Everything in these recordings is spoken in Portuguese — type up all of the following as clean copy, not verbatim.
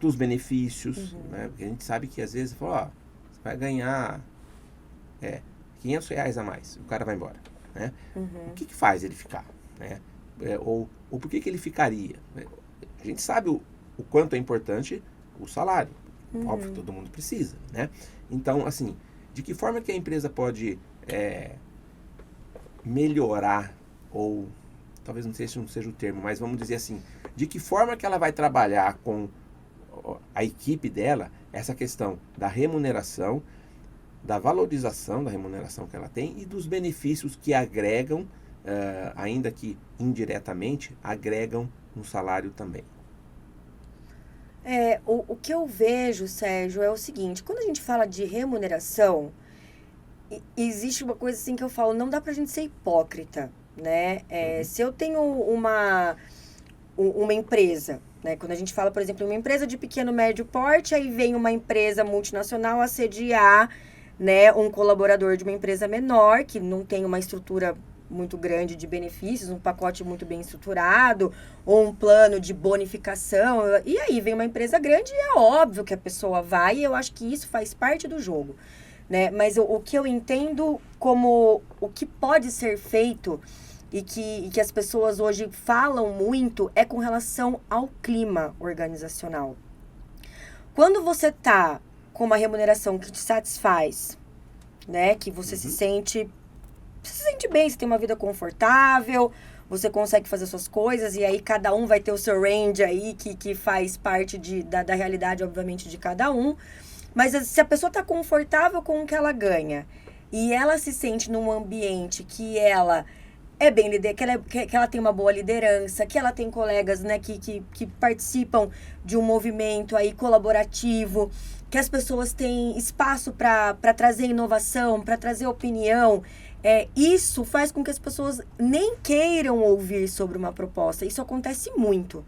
dos benefícios, né? Porque a gente sabe que às vezes fala, você vai ganhar R$500 a mais, o cara vai embora, né? O que faz ele ficar, né? Ou por que ele ficaria? A gente sabe o quanto é importante o salário, óbvio, todo mundo precisa, né? Então, assim, de que forma que a empresa pode melhorar, ou talvez não seja o termo, mas vamos dizer assim, de que forma que ela vai trabalhar com a equipe dela essa questão da remuneração, da valorização da remuneração que ela tem e dos benefícios que agregam, ainda que indiretamente, agregam no salário também. O que eu vejo, Sérgio, é o seguinte, quando a gente fala de remuneração, existe uma coisa assim que eu falo, não dá pra gente ser hipócrita, né? Se eu tenho uma empresa, né? Quando a gente fala, por exemplo, uma empresa de pequeno, médio porte, aí vem uma empresa multinacional assediar, né, um colaborador de uma empresa menor, que não tem uma estrutura muito grande de benefícios, um pacote muito bem estruturado, ou um plano de bonificação, e aí vem uma empresa grande e é óbvio que a pessoa vai, e eu acho que isso faz parte do jogo, né? Mas o que eu entendo como o que pode ser feito e que as pessoas hoje falam muito é com relação ao clima organizacional. Quando você tá com uma remuneração que te satisfaz, né, que você se sente bem, você tem uma vida confortável, você consegue fazer suas coisas, e aí cada um vai ter o seu range aí, que faz parte da realidade, obviamente, de cada um. Mas se a pessoa está confortável com o que ela ganha, e ela se sente num ambiente que ela é bem que ela tem uma boa liderança, que ela tem colegas, né, que participam de um movimento aí colaborativo, que as pessoas têm espaço para trazer inovação, para trazer opinião, isso faz com que as pessoas nem queiram ouvir sobre uma proposta. Isso acontece muito.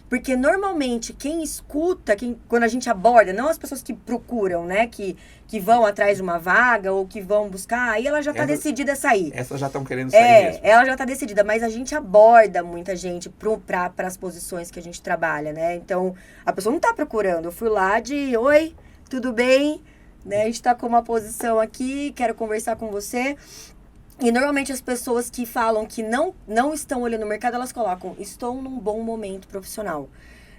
Porque normalmente quem escuta, quando a gente aborda, não as pessoas que procuram, né? Que vão atrás de uma vaga ou que vão buscar, aí ela já está decidida a sair. Essas já estão querendo sair mesmo. Ela já está decidida, mas a gente aborda muita gente para as posições que a gente trabalha, né? Então, a pessoa não está procurando. Eu fui lá oi, tudo bem? Né? A gente está com uma posição aqui, quero conversar com você. E normalmente as pessoas que falam que não estão olhando o mercado, elas colocam, estou num bom momento profissional,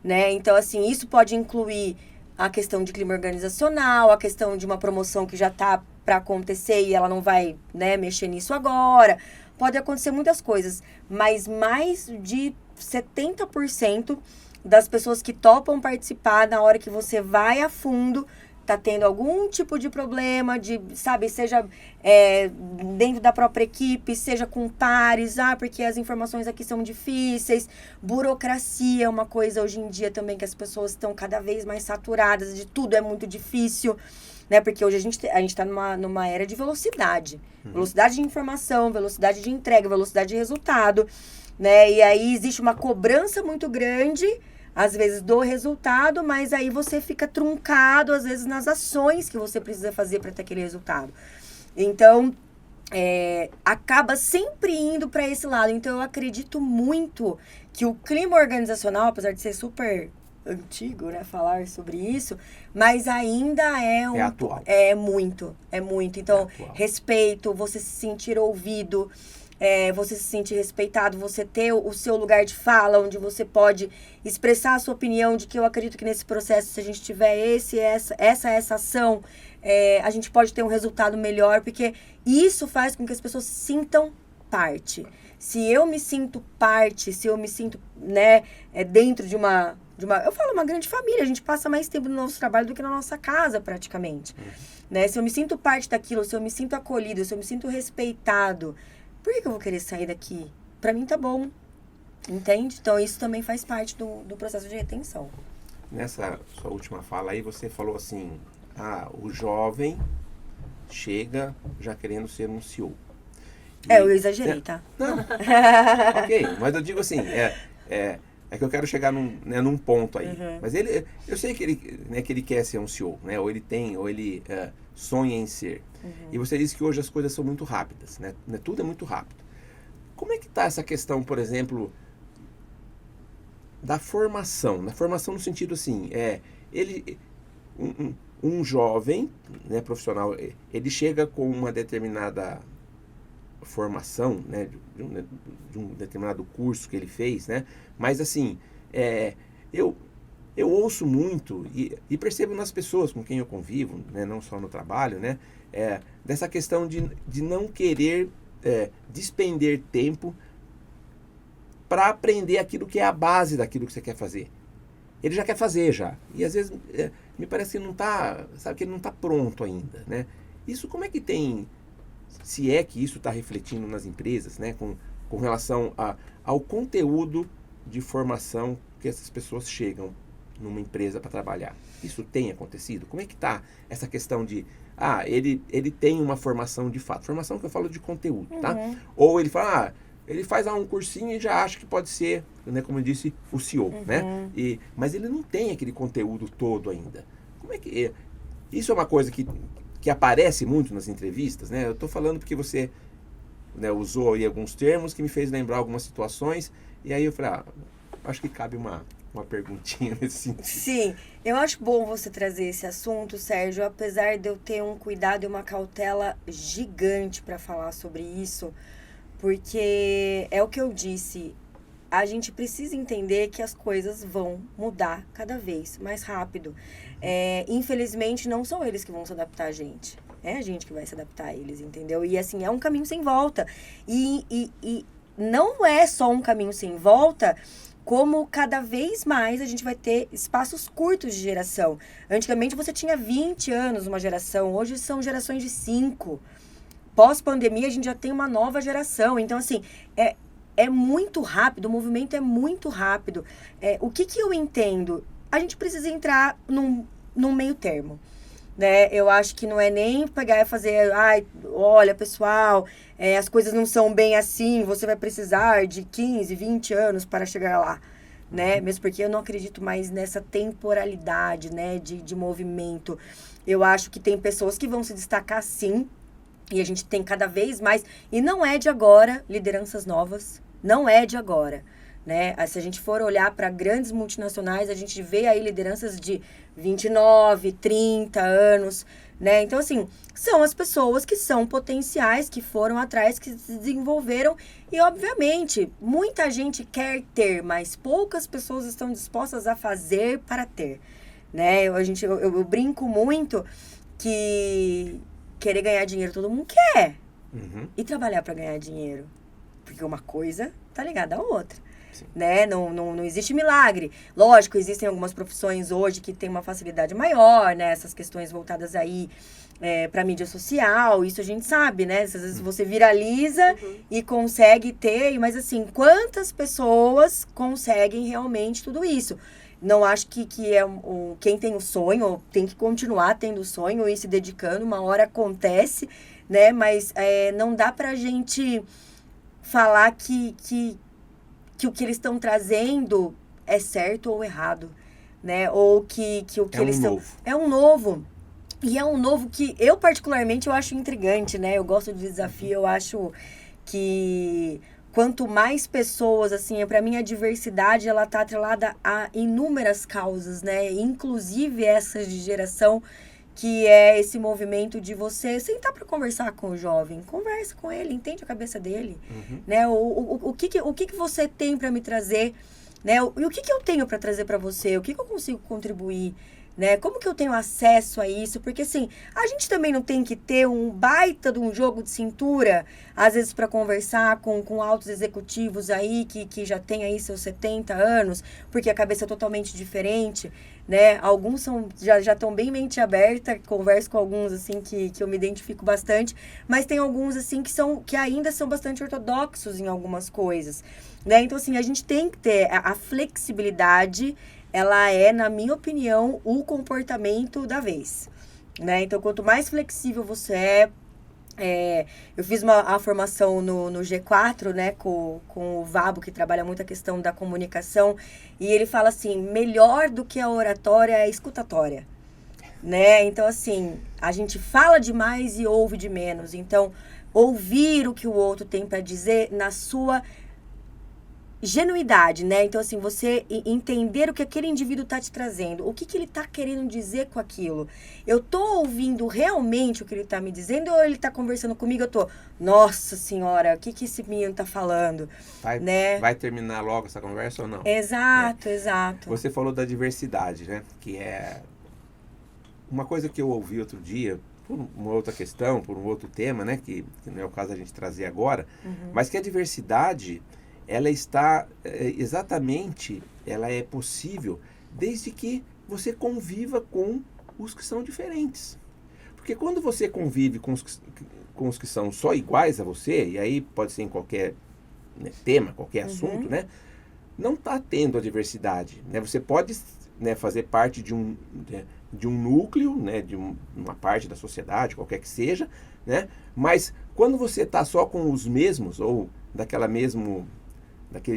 né? Então, assim, isso pode incluir a questão de clima organizacional, a questão de uma promoção que já está para acontecer e ela não vai, né, mexer nisso agora. Pode acontecer muitas coisas, mas mais de 70% das pessoas que topam participar na hora que você vai a fundo tá tendo algum tipo de problema, seja dentro da própria equipe, seja com pares, porque as informações aqui são difíceis, burocracia é uma coisa hoje em dia também que as pessoas estão cada vez mais saturadas, de tudo é muito difícil, né, porque hoje a gente tá numa era de velocidade, velocidade de informação, velocidade de entrega, velocidade de resultado, né, e aí existe uma cobrança muito grande, às vezes do resultado, mas aí você fica truncado, às vezes, nas ações que você precisa fazer para ter aquele resultado. Então, acaba sempre indo para esse lado. Então, eu acredito muito que o clima organizacional, apesar de ser super antigo, né, falar sobre isso, mas ainda é atual. É muito. Então, respeito, você se sentir ouvido, você se sentir respeitado, você ter o seu lugar de fala, onde você pode expressar a sua opinião, de que eu acredito que nesse processo, se a gente tiver essa ação, a gente pode ter um resultado melhor, porque isso faz com que as pessoas se sintam parte. Se eu me sinto parte, se eu me sinto, né, dentro de uma, eu falo, uma grande família, a gente passa mais tempo no nosso trabalho do que na nossa casa, praticamente. Né? Se eu me sinto parte daquilo, se eu me sinto acolhido, se eu me sinto respeitado, por que eu vou querer sair daqui? Pra mim tá bom, entende? Então isso também faz parte do processo de retenção. Nessa sua última fala aí, você falou assim, o jovem chega já querendo ser um CEO. Eu exagerei, tá? Não, ok, mas eu digo assim, é que eu quero chegar num ponto aí. Mas eu sei que ele quer ser um CEO, né? Ou ele sonha em ser. E você disse que hoje as coisas são muito rápidas, né? Tudo é muito rápido. Como é que está essa questão, por exemplo, da formação. Na formação no sentido assim, ele, um jovem, né, profissional, ele chega com uma determinada formação, né, de um determinado curso que ele fez, né, mas assim, eu ouço muito e percebo nas pessoas com quem eu convivo, né, não só no trabalho, né, dessa questão de não querer despender tempo para aprender aquilo que é a base daquilo que você quer fazer. Ele já quer fazer já. E às vezes me parece que não tá, sabe, que ele não está pronto ainda, né? Isso como é que tem, se é que isso está refletindo nas empresas, né? Com relação ao conteúdo de formação que essas pessoas chegam numa empresa para trabalhar. Isso tem acontecido? Como é que está essa questão de, ele tem uma formação de fato. Formação que eu falo de conteúdo, tá? Ou ele fala, ele faz um cursinho e já acha que pode ser, né, como eu disse, o CEO, né? Mas ele não tem aquele conteúdo todo ainda. Como é que isso é uma coisa que aparece muito nas entrevistas, né? Eu estou falando porque você, né, usou aí alguns termos que me fez lembrar algumas situações, e aí eu falei, acho que cabe uma perguntinha nesse sentido. Sim, eu acho bom você trazer esse assunto, Sérgio, apesar de eu ter um cuidado e uma cautela gigante para falar sobre isso, porque é o que eu disse, a gente precisa entender que as coisas vão mudar cada vez mais rápido. Infelizmente, não são eles que vão se adaptar a gente. É a gente que vai se adaptar a eles, entendeu? E assim, é um caminho sem volta. E não é só um caminho sem volta, como cada vez mais a gente vai ter espaços curtos de geração. Antigamente você tinha 20 anos uma geração, hoje são gerações de 5. Pós-pandemia a gente já tem uma nova geração. Então, assim, é muito rápido, o movimento é muito rápido. O que eu entendo? A gente precisa entrar num meio termo. Né? Eu acho que não é nem pegar e fazer, olha, pessoal, as coisas não são bem assim, você vai precisar de 15, 20 anos para chegar lá, né? Mesmo porque eu não acredito mais nessa temporalidade, né, de movimento. Eu acho que tem pessoas que vão se destacar sim, e a gente tem cada vez mais, e não é de agora, lideranças novas, não é de agora. Né? Se a gente for olhar para grandes multinacionais, a gente vê aí lideranças de 29, 30 anos, né? Então, assim, são as pessoas que são potenciais, que foram atrás, que se desenvolveram e, obviamente, muita gente quer ter, mas poucas pessoas estão dispostas a fazer para ter, né? Eu brinco muito que querer ganhar dinheiro todo mundo quer e trabalhar para ganhar dinheiro, porque uma coisa tá ligada à outra. Né? Não existe milagre. Lógico, existem algumas profissões hoje que têm uma facilidade maior, né? Essas questões voltadas aí para mídia social, isso a gente sabe, né? Às vezes você viraliza e consegue ter, mas assim, quantas pessoas conseguem realmente tudo isso? Não acho que quem tem o sonho tem que continuar tendo o sonho e se dedicando, uma hora acontece, né? Mas não dá pra gente falar que o que eles estão trazendo é certo ou errado, né? Ou que o que eles estão... É um novo. E é um novo que eu, particularmente, eu acho intrigante, né? Eu gosto de desafio, eu acho que quanto mais pessoas, assim, para mim a diversidade, ela tá atrelada a inúmeras causas, né? Inclusive essas de geração, que é esse movimento de você sentar para conversar com o jovem. Conversa com ele, entende a cabeça dele. Né? O que você tem para me trazer, né? E o que eu tenho para trazer para você? O que eu consigo contribuir? Né? Como que eu tenho acesso a isso? Porque, assim, a gente também não tem que ter um baita de um jogo de cintura, às vezes para conversar com altos executivos aí, que já tem aí seus 70 anos, porque a cabeça é totalmente diferente, né? Alguns já estão bem mente aberta, converso com alguns, assim, que eu me identifico bastante, mas tem alguns, assim, que ainda são bastante ortodoxos em algumas coisas, né? Então, assim, a gente tem que ter a flexibilidade. Ela é, na minha opinião, o comportamento da vez, né? Então, quanto mais flexível você eu fiz a formação no G4, né, com o Vabo, que trabalha muito a questão da comunicação, e ele fala assim, melhor do que a oratória é a escutatória, né? Então, assim, a gente fala demais e ouve de menos. Então, ouvir o que o outro tem para dizer na sua genuidade, né? Então, assim, você entender o que aquele indivíduo está te trazendo, o que ele está querendo dizer com aquilo. Eu tô ouvindo realmente o que ele está me dizendo ou ele está conversando comigo, eu tô, nossa senhora, o que esse menino está falando, né? Vai terminar logo essa conversa ou não? Exato, exato. Você falou da diversidade, né? Que é uma coisa que eu ouvi outro dia, por uma outra questão, por um outro tema, né? Que não é o caso a gente trazer agora, mas que a diversidade, ela está exatamente, ela é possível desde que você conviva com os que são diferentes. Porque quando você convive com os que são só iguais a você, e aí pode ser em qualquer, né, tema, qualquer assunto, né? Não está tendo a diversidade, né? Você pode, né, fazer parte de um núcleo, né, de uma parte da sociedade, qualquer que seja, né? Mas quando você está só com os mesmos, ou daquele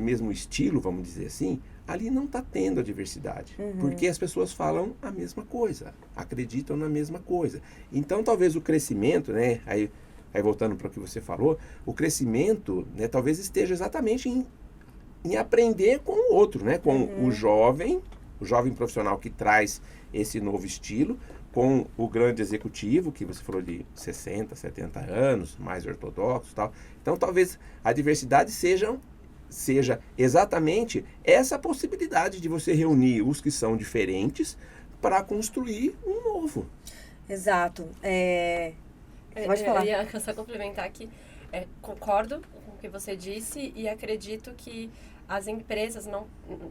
mesmo estilo, vamos dizer assim, ali não está tendo a diversidade. Porque as pessoas falam a mesma coisa, acreditam na mesma coisa. Então, talvez o crescimento, né, aí voltando para o que você falou, o crescimento, né, talvez esteja exatamente em aprender com o outro, né, com o jovem profissional que traz esse novo estilo, com o grande executivo, que você falou de 60, 70 anos, mais ortodoxo e tal. Então, talvez a diversidade seja exatamente essa possibilidade de você reunir os que são diferentes para construir um novo. Exato. Pode falar. Eu ia só complementar aqui. Concordo com o que você disse e acredito que as empresas, não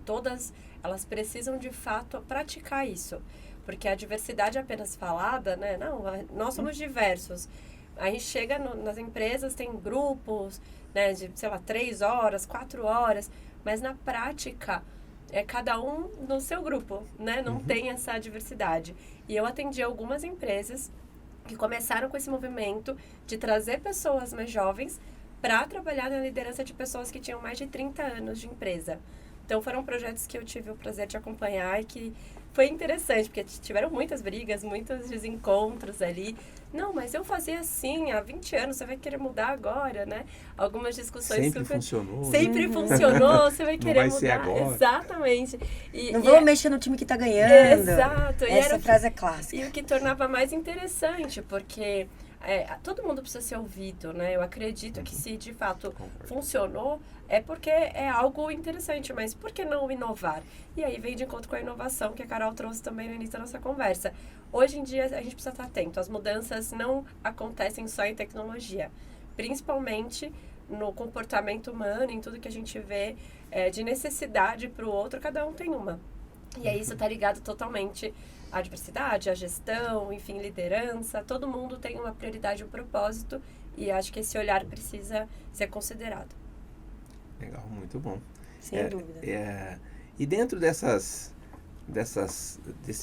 todas, elas precisam de fato praticar isso. Porque a diversidade apenas falada, né? Não, nós somos diversos. A gente chega nas empresas, tem grupos, né, de, sei lá, 3 horas, 4 horas, mas na prática é cada um no seu grupo, né? Não tem essa diversidade. E eu atendi algumas empresas que começaram com esse movimento de trazer pessoas mais jovens para trabalhar na liderança de pessoas que tinham mais de 30 anos de empresa. Então, foram projetos que eu tive o prazer de acompanhar e que foi interessante, porque tiveram muitas brigas, muitos desencontros ali. Não, mas eu fazia assim há 20 anos, você vai querer mudar agora, né? Algumas discussões Sempre funcionou. Sempre funcionou, você vai querer mudar. Ser agora. Exatamente. Não vou mexer no time que tá ganhando. Exato. Essa frase é clássica. E o que tornava mais interessante, porque todo mundo precisa ser ouvido, né? Eu acredito que se de fato funcionou, é porque é algo interessante, mas por que não inovar? E aí vem de encontro com a inovação que a Carol trouxe também no início da nossa conversa. Hoje em dia a gente precisa estar atento, as mudanças não acontecem só em tecnologia, principalmente no comportamento humano, em tudo que a gente vê de necessidade para o outro, cada um tem uma. E aí isso está ligado totalmente à diversidade, à gestão, enfim, liderança. Todo mundo tem uma prioridade, um propósito, e acho que esse olhar precisa ser considerado. Legal, muito bom. Sem dúvida. E dentro desse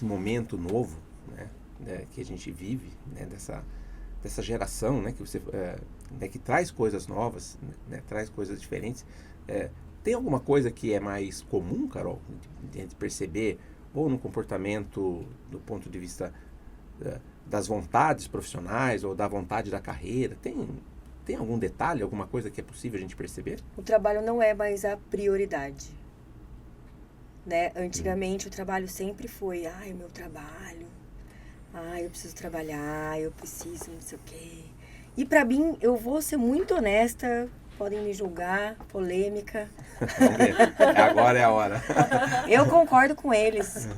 momento novo, né, que a gente vive, né, dessa geração, né, que você né, que traz coisas novas, né, traz coisas diferentes, tem alguma coisa que é mais comum, Carol, de perceber, ou no comportamento do ponto de vista das vontades profissionais ou da vontade da carreira? Tem algum detalhe, alguma coisa que é possível a gente perceber? O trabalho não é mais a prioridade, né? Antigamente o trabalho sempre foi, o meu trabalho, eu preciso trabalhar, eu preciso não sei o quê. E pra mim, eu vou ser muito honesta, podem me julgar, polêmica. Vamos ver. Agora é a hora. Eu concordo com eles.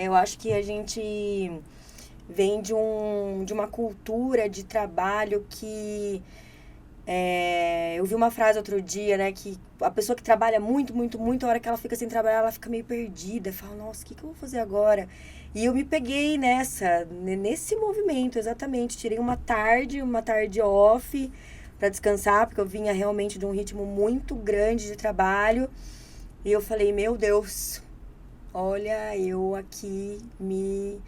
Eu acho que a gente vem de uma cultura de trabalho que... eu vi uma frase outro dia, né, que a pessoa que trabalha muito, muito, muito, a hora que ela fica sem trabalhar, ela fica meio perdida, fala, nossa, o que eu vou fazer agora? E eu me peguei nesse movimento, exatamente, tirei uma tarde off para descansar, porque eu vinha realmente de um ritmo muito grande de trabalho, e eu falei, meu Deus, olha, eu aqui me